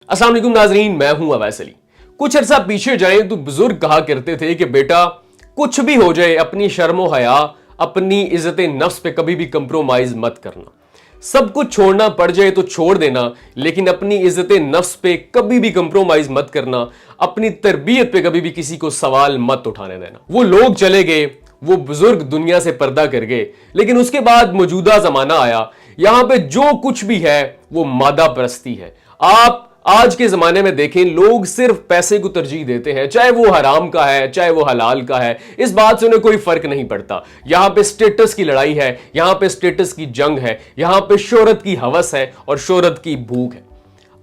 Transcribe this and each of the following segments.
अस्सलाम वालेकुम नाजरीन, मैं हूं अवैस अली। कुछ अर्सा पीछे जाएं तो बुजुर्ग कहा करते थे कि बेटा कुछ भी हो जाए अपनी शर्मो हया, अपनी इज्जत नफ्स पे कभी भी कंप्रोमाइज मत करना। सब कुछ छोड़ना पड़ जाए तो छोड़ देना, लेकिन अपनी इज्जत नफ्स पे कभी भी कंप्रोमाइज मत करना। अपनी तरबियत पे कभी भी किसी को सवाल मत उठाने देना। वो लोग चले गए, वो बुजुर्ग दुनिया से पर्दा कर गए, लेकिन उसके बाद मौजूदा जमाना आया। यहां पे जो कुछ भी है वो मादा परस्ती है। आप आज के जमाने में देखें, लोग सिर्फ पैसे को तरजीह देते हैं, चाहे वो हराम का है चाहे वो हलाल का है, इस बात से उन्हें कोई फर्क नहीं पड़ता। यहां पे स्टेटस की लड़ाई है, यहां पे स्टेटस की जंग है, यहां पे शोहरत की हवस है और शोहरत की भूख है।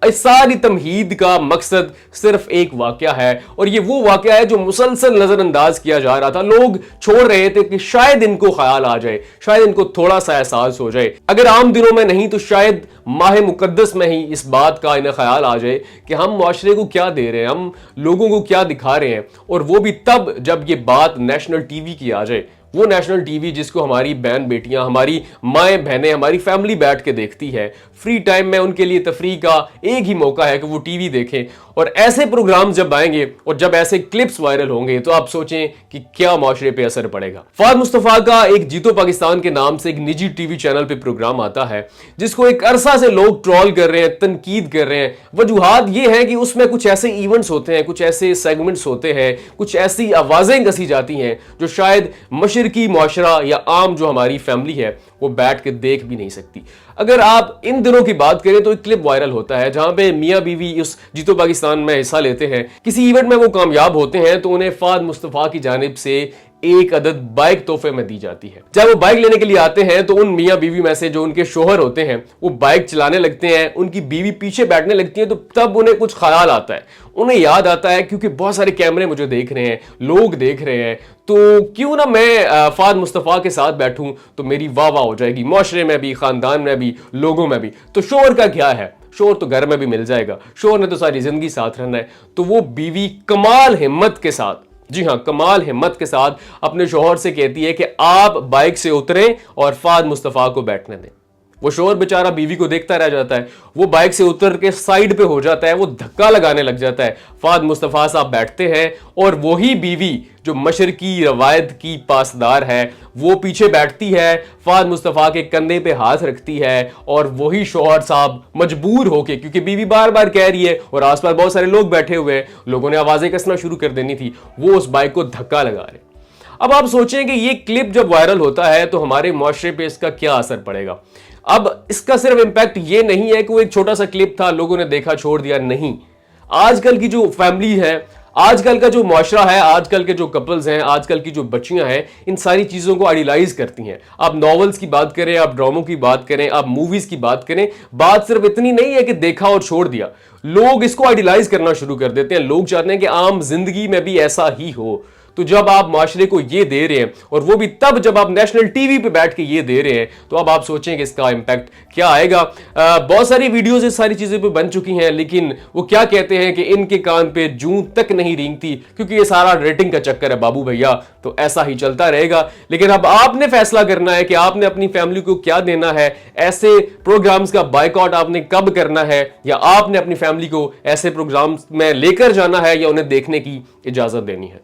इस सारी तमहीद का मकसद सिर्फ एक वाकया है, और ये वो वाकया है जो मुसलसल नजरअंदाज किया जा रहा था। लोग छोड़ रहे थे कि शायद इनको ख्याल आ जाए, शायद इनको थोड़ा सा एहसास हो जाए। अगर आम दिनों में नहीं तो शायद माह मुकद्दस में ही इस बात का इन्हें ख्याल आ जाए कि हम मुआशरे को क्या दे रहे हैं, हम लोगों को क्या दिखा रहे हैं। और वो भी तब जब ये बात नेशनल टीवी की आ जाए, वो नेशनल टीवी जिसको हमारी बहन बेटियां, हमारी माएँ बहनें, हमारी फैमिली बैठ के देखती है। फ्री टाइम में उनके लिए तफरीह का एक ही मौका है कि वो टीवी देखें। और ऐसे प्रोग्राम जब आएंगे और जब ऐसे क्लिप्स वायरल होंगे तो आप सोचें कि क्या माशरे पे असर पड़ेगा। फहद मुस्तफा का एक जीतो पाकिस्तान के नाम से एक निजी टीवी चैनल पे प्रोग्राम आता है, जिसको एक अरसा से लोग ट्रोल कर रहे हैं, तनकीद कर रहे हैं। वजूहात ये है कि उसमें कुछ ऐसे इवेंट्स होते हैं, कुछ ऐसे सेगमेंट्स होते हैं, कुछ ऐसी आवाजें कसी जाती हैं जो शायद मशरकी मुआशरा या आम जो हमारी फैमिली है वो बैठ के देख भी नहीं सकती। अगर आप इन दिनों की बात करें तो एक क्लिप वायरल होता है जहां पे मियां बीवी उस जीतो पाकिस्तान में हिस्सा लेते हैं। किसी इवेंट में वो कामयाब होते हैं तो उन्हें फहद मुस्तफा की जानिब से एक अदद बाइक तोहफे में दी जाती है। जब वो बाइक लेने के लिए आते हैं तो उन मियां बीवी में से जो उनके शोहर होते हैं वो बाइक चलाने लगते हैं, उनकी बीवी पीछे बैठने लगती है। तो तब उन्हें कुछ ख्याल आता है, उन्हें याद आता है क्योंकि बहुत सारे कैमरे मुझे देख रहे हैं, लोग देख रहे हैं, तो क्यों ना मैं फहद मुस्तफा के साथ बैठूं तो मेरी वाह वाह हो जाएगी, मुआशरे में भी, खानदान में भी, लोगों में भी। तो शोहर का क्या है, शोहर तो घर में भी मिल जाएगा, शोहर ने तो सारी जिंदगी साथ रहना है। तो वो बीवी कमाल हिम्मत के साथ, जी हां कमाल हिम्मत के साथ अपने शोहर से कहती है कि आप बाइक से उतरें और फहद मुस्तफा को बैठने दें। वो शोहर बेचारा बीवी को देखता रह जाता है, वो बाइक से उतर के साइड पे हो जाता है, वो धक्का लगाने लग जाता है। फहद मुस्तफा साहब बैठते हैं और वही बीवी जो मशरकी रवायत की पासदार है वो पीछे बैठती है, फहद मुस्तफा के कंधे पे हाथ रखती है, और वही शोहर साहब मजबूर होके, क्योंकि बीवी बार बार कह रही है और आसपास बहुत सारे लोग बैठे हुए हैं, लोगों ने आवाजें कसना शुरू कर देनी थी, वो उस बाइक को धक्का लगा रहे। अब आप सोचें कि ये क्लिप जब वायरल होता है तो हमारे मुआशरे पे इसका क्या असर पड़ेगा। अब इसका सिर्फ इंपैक्ट ये नहीं है कि वो एक छोटा सा क्लिप था, लोगों ने देखा छोड़ दिया, नहीं। आजकल की जो फैमिली है, आजकल का जो मुआशरा है, आजकल के जो कपल्स हैं, आजकल की जो बच्चियां हैं, इन सारी चीजों को आइडियलाइज करती हैं। आप नॉवेल्स की बात करें, आप ड्रामों की बात करें, आप मूवीज की बात करें, बात सिर्फ इतनी नहीं है कि देखा और छोड़ दिया, लोग इसको आइडियलाइज करना शुरू कर देते हैं। लोग चाहते हैं कि आम जिंदगी में भी ऐसा ही हो। तो जब आप माशरे को ये दे रहे हैं, और वो भी तब जब आप नेशनल टीवी पे बैठ के ये दे रहे हैं, तो अब आप सोचें कि इसका इंपैक्ट क्या आएगा। बहुत सारी वीडियोस इस सारी चीजें पे बन चुकी हैं, लेकिन वो क्या कहते हैं कि इनके कान पे जूं तक नहीं रेंगती, क्योंकि ये सारा रेटिंग का चक्कर है बाबू भैया। तो ऐसा ही चलता रहेगा, लेकिन अब आपने फैसला करना है कि आपने अपनी फैमिली को क्या देना है। ऐसे प्रोग्राम्स का बायकॉट आपने कब करना है, या आपने अपनी फैमिली को ऐसे प्रोग्राम्स में लेकर जाना है, या उन्हें देखने की इजाजत देनी है।